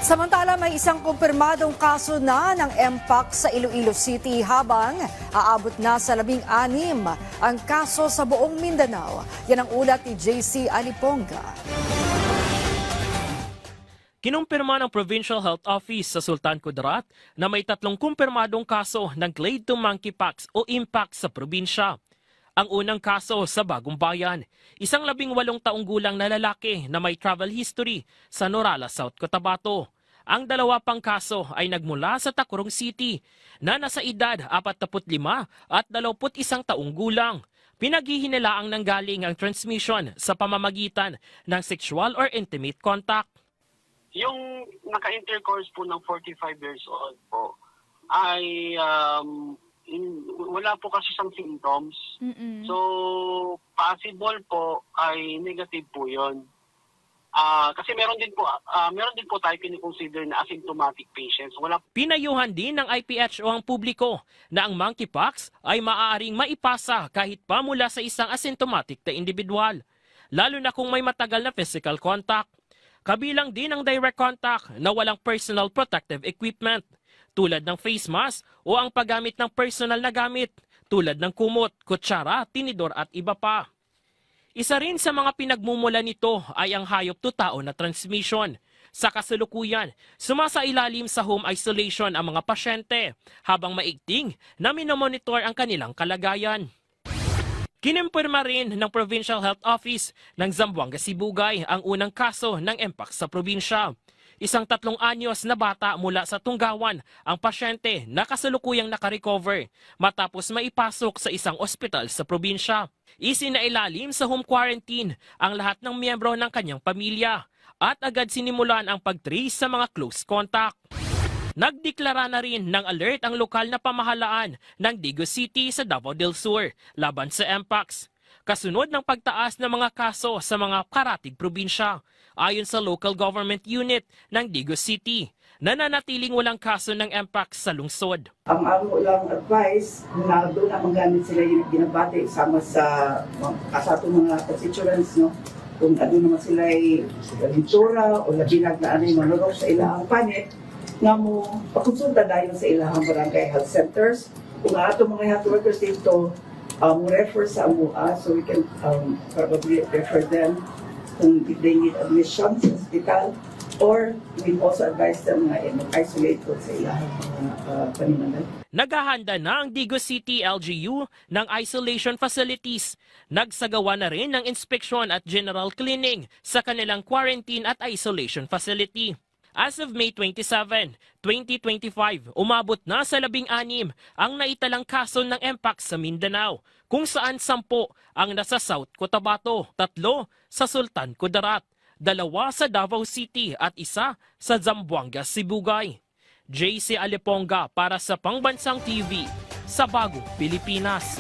Samantala, may isang kumpirmadong kaso na ng Mpox sa Iloilo City habang aabot na sa 16 ang kaso sa buong Mindanao. Yan ang ulat ni JC Aliponga. Kinumpirma ng Provincial Health Office sa Sultan Kudarat na may 3 kumpirmadong kaso ng Clade 2 Monkeypox o Mpox sa probinsya. Ang unang kaso sa Bagong Bayan, isang 18 taong gulang na lalaki na may travel history sa Norala, South Cotabato. Ang 2 pang kaso ay nagmula sa Tacurong City na nasa edad 45 at 21 taong gulang. Pinaghihinilaang nanggaling ang transmission sa pamamagitan ng sexual or intimate contact. Yung naka-intercourse po ng 45 years old po ay wala po kasi siyang symptoms. So, possible po ay negative po yun. Kasi meron din po tayo kini-consider na asymptomatic patients. Pinayuhan din ng IPHO ang publiko na ang monkeypox ay maaaring maipasa kahit pa mula sa isang asymptomatic na individual, lalo na kung may matagal na physical contact. Kabilang din ang direct contact na walang personal protective equipment, tulad ng face mask o ang paggamit ng personal na gamit, tulad ng kumot, kutsara, tinidor at iba pa. Isa rin sa mga pinagmumula nito ay ang hayop-to-tao na transmission. Sa kasalukuyan, sumasailalim sa home isolation ang mga pasyente habang maigting na minomonitor ang kanilang kalagayan. Kinumpirma rin ng Provincial Health Office ng Zamboanga Sibugay ang unang kaso ng Mpox sa probinsya. Isang 3 anyos na bata mula sa Tunggawan ang pasyente na kasalukuyang nakarecover matapos maipasok sa isang ospital sa probinsya. Isinailalim sa home quarantine ang lahat ng miyembro ng kanyang pamilya at agad sinimulan ang pag-trace sa mga close contact. Nagdeklara na rin ng alert ang lokal na pamahalaan ng Digos City sa Davao del Sur laban sa Mpox. Kasunod ng pagtaas ng mga kaso sa mga karatig probinsya, ayon sa local government unit ng Digos City, nananatiling walang kaso ng Mpox sa lungsod. Ang amo lang advice na doon na magamit sila yung binabati sama sa atong mga constituents, no? Kung doon naman sila ay hintura o labinag na anay manurok sa ilang panit, nga mo pakonsulta dayon sa ilang barangay health centers. Kung ato mga health workers dito mo refer sa AMUA, so we can probably refer them kung if they need admission sa hospital, or we also advise them na mag-isolate ko sa ilang panimanan. Naghahanda na ang Digos City LGU ng isolation facilities. Nagsagawa na rin ng inspeksyon at general cleaning sa kanilang quarantine at isolation facility. As of May 27, 2025, umabot na sa 16 ang naitalang kaso ng Mpox sa Mindanao, kung saan 10 ang nasa South Cotabato, 3 sa Sultan Kudarat, 2 sa Davao City at 1 sa Zamboanga, Sibugay. JC Aliponga para sa Pangbansang TV sa Bagong Pilipinas.